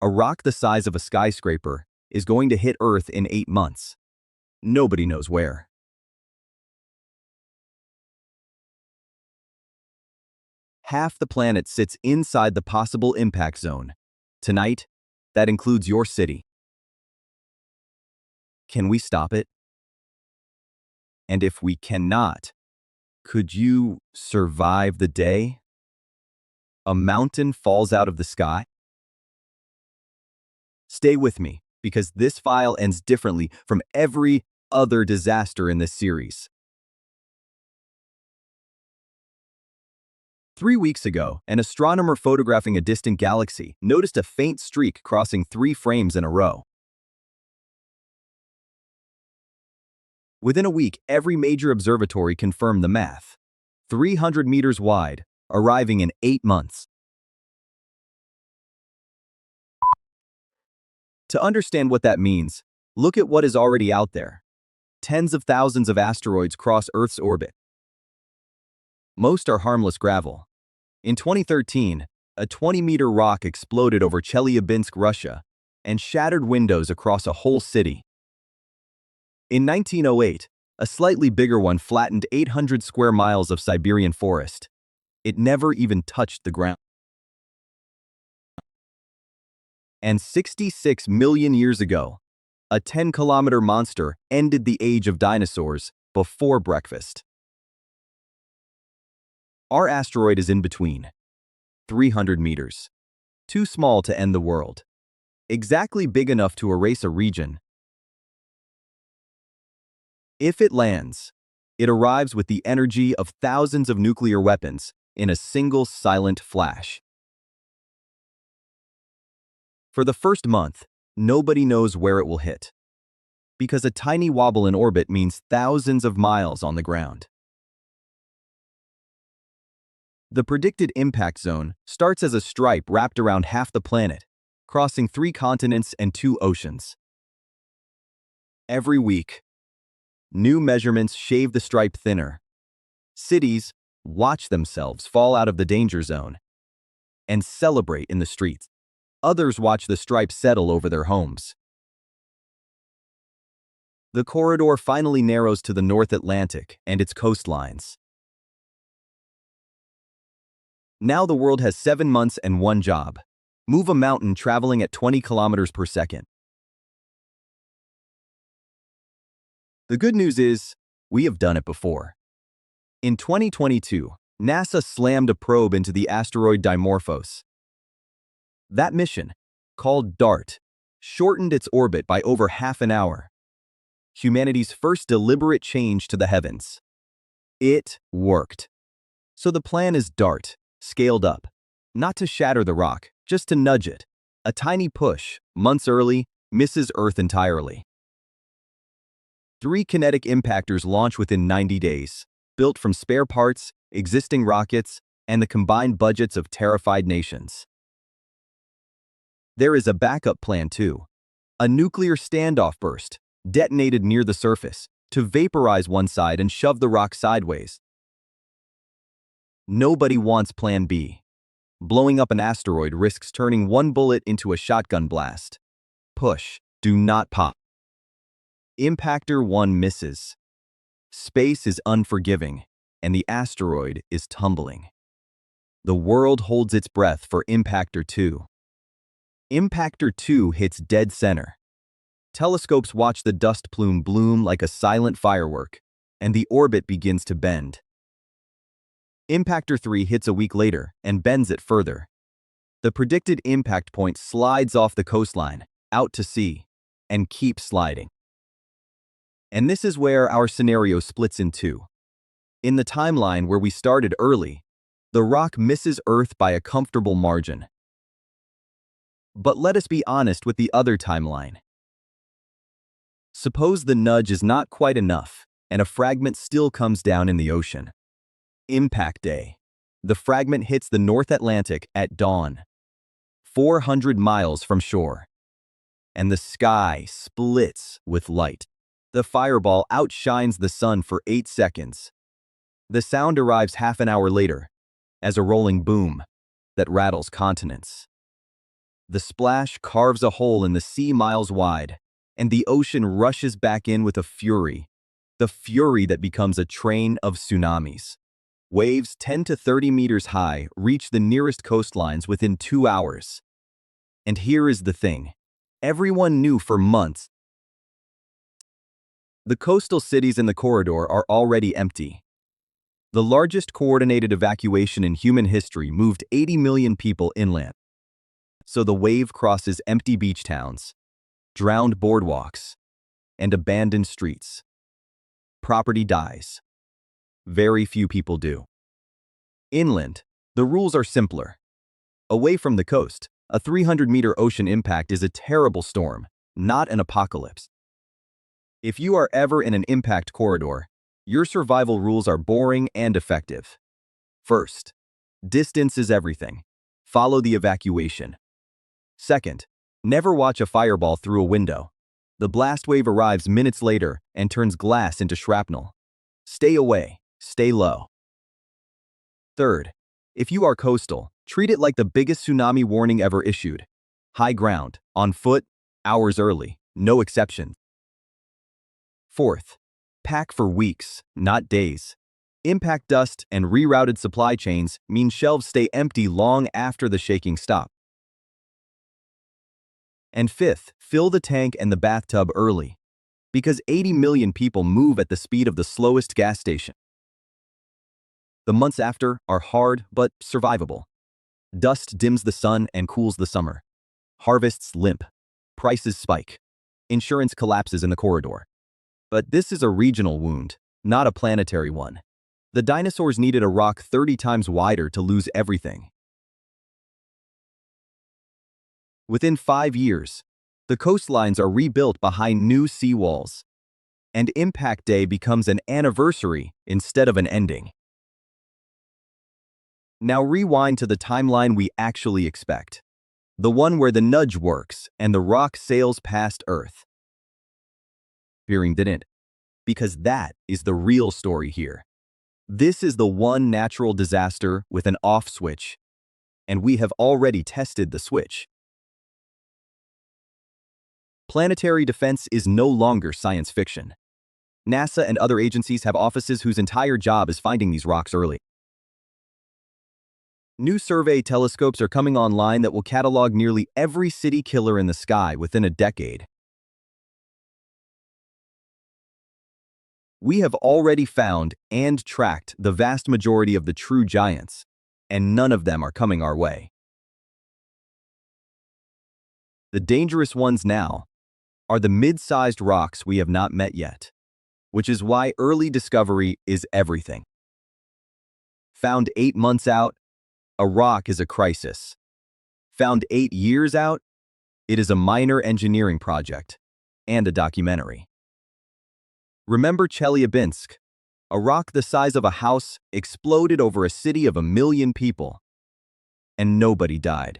A rock the size of a skyscraper is going to hit Earth in 8 months. Nobody knows where. Half the planet sits inside the possible impact zone. Tonight, that includes your city. Can we stop it? And if we cannot, could you survive the day? A mountain falls out of the sky? Stay with me, because this file ends differently from every other disaster in this series. 3 weeks ago, an astronomer photographing a distant galaxy noticed a faint streak crossing 3 frames in a row. Within a week, every major observatory confirmed the math. 300 meters wide, arriving in 8 months. To understand what that means, look at what is already out there. Tens of thousands of asteroids cross Earth's orbit. Most are harmless gravel. In 2013, a 20-meter rock exploded over Chelyabinsk, Russia, and shattered windows across a whole city. In 1908, a slightly bigger one flattened 800 square miles of Siberian forest. It never even touched the ground. And 66 million years ago, a 10-kilometer monster ended the age of dinosaurs before breakfast. Our asteroid is in between. 300 meters. Too small to end the world. Exactly big enough to erase a region. If it lands, it arrives with the energy of thousands of nuclear weapons in a single silent flash. For the first month, nobody knows where it will hit, because a tiny wobble in orbit means thousands of miles on the ground. The predicted impact zone starts as a stripe wrapped around half the planet, crossing 3 continents and 2 oceans. Every week, new measurements shave the stripe thinner. Cities watch themselves fall out of the danger zone and celebrate in the streets. Others watch the stripe settle over their homes. The corridor finally narrows to the North Atlantic and its coastlines. Now the world has 7 months and 1 job. Move a mountain traveling at 20 kilometers per second. The good news is, we have done it before. In 2022, NASA slammed a probe into the asteroid Dimorphos. That mission, called DART, shortened its orbit by over half an hour. Humanity's first deliberate change to the heavens. It worked. So the plan is DART, scaled up. Not to shatter the rock, just to nudge it. A tiny push, months early, misses Earth entirely. 3 kinetic impactors launch within 90 days, built from spare parts, existing rockets, and the combined budgets of terrified nations. There is a backup plan too. A nuclear standoff burst, detonated near the surface, to vaporize one side and shove the rock sideways. Nobody wants Plan B. Blowing up an asteroid risks turning one bullet into a shotgun blast. Push, do not pop. Impactor 1 misses. Space is unforgiving, and the asteroid is tumbling. The world holds its breath for Impactor 2. Impactor 2 hits dead center. Telescopes watch the dust plume bloom like a silent firework, and the orbit begins to bend. Impactor 3 hits a week later and bends it further. The predicted impact point slides off the coastline, out to sea, and keeps sliding. And this is where our scenario splits in 2. In the timeline where we started early, the rock misses Earth by a comfortable margin. But let us be honest with the other timeline. Suppose the nudge is not quite enough, and a fragment still comes down in the ocean. Impact day. The fragment hits the North Atlantic at dawn, 400 miles from shore. And the sky splits with light. The fireball outshines the sun for 8 seconds. The sound arrives half an hour later, as a rolling boom that rattles continents. The splash carves a hole in the sea miles wide, and the ocean rushes back in with a fury, the fury that becomes a train of tsunamis. Waves 10 to 30 meters high reach the nearest coastlines within 2 hours. And here is the thing. Everyone knew for months the coastal cities in the corridor are already empty. The largest coordinated evacuation in human history moved 80 million people inland. So the wave crosses empty beach towns, drowned boardwalks, and abandoned streets. Property dies. Very few people do. Inland, the rules are simpler. Away from the coast, a 300-meter ocean impact is a terrible storm, not an apocalypse. If you are ever in an impact corridor, your survival rules are boring and effective. First, distance is everything. Follow the evacuation. Second, never watch a fireball through a window. The blast wave arrives minutes later and turns glass into shrapnel. Stay away, stay low. Third, if you are coastal, treat it like the biggest tsunami warning ever issued. High ground, on foot, hours early, no exceptions. Fourth, pack for weeks, not days. Impact dust and rerouted supply chains mean shelves stay empty long after the shaking stops. And fifth, fill the tank and the bathtub early, because 80 million people move at the speed of the slowest gas station. The months after are hard but survivable. Dust dims the sun and cools the summer. Harvests limp. Prices spike. Insurance collapses in the corridor. But this is a regional wound, not a planetary one. The dinosaurs needed a rock 30 times wider to lose everything. Within 5 years, the coastlines are rebuilt behind new seawalls, and Impact Day becomes an anniversary instead of an ending. Now rewind to the timeline we actually expect, the one where the nudge works and the rock sails past Earth. Fearing didn't, because that is the real story here. This is the one natural disaster with an off switch, and we have already tested the switch. Planetary defense is no longer science fiction. NASA and other agencies have offices whose entire job is finding these rocks early. New survey telescopes are coming online that will catalog nearly every city killer in the sky within a decade. We have already found and tracked the vast majority of the true giants, and none of them are coming our way. The dangerous ones now are the mid-sized rocks we have not met yet, which is why early discovery is everything. Found 8 months out, a rock is a crisis. Found 8 years out, it is a minor engineering project and a documentary. Remember Chelyabinsk? A rock the size of a house exploded over a city of 1 million people, and nobody died.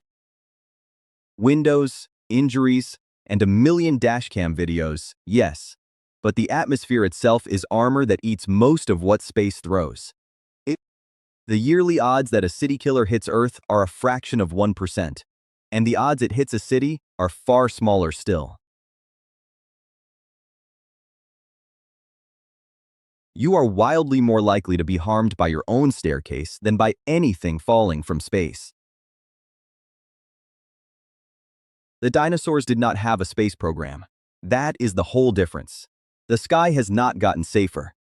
Windows, injuries, and 1 million dashcam videos, yes, but the atmosphere itself is armor that eats most of what space throws. The yearly odds that a city killer hits Earth are a fraction of 1%, and the odds it hits a city are far smaller still. You are wildly more likely to be harmed by your own staircase than by anything falling from space. The dinosaurs did not have a space program. That is the whole difference. The sky has not gotten safer.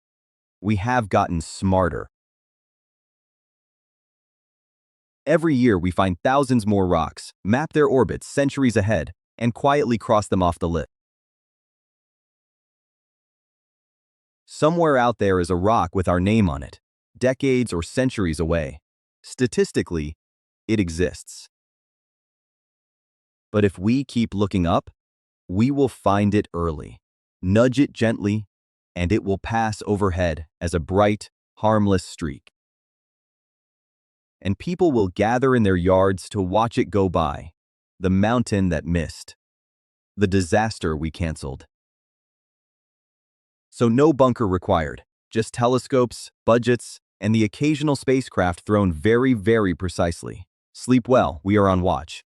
We have gotten smarter. Every year we find thousands more rocks, map their orbits centuries ahead, and quietly cross them off the list. Somewhere out there is a rock with our name on it, decades or centuries away. Statistically, it exists. But if we keep looking up, we will find it early. Nudge it gently, and it will pass overhead as a bright, harmless streak. And people will gather in their yards to watch it go by, the mountain that missed, the disaster we canceled. So no bunker required, just telescopes, budgets, and the occasional spacecraft thrown very, very precisely. Sleep well, we are on watch.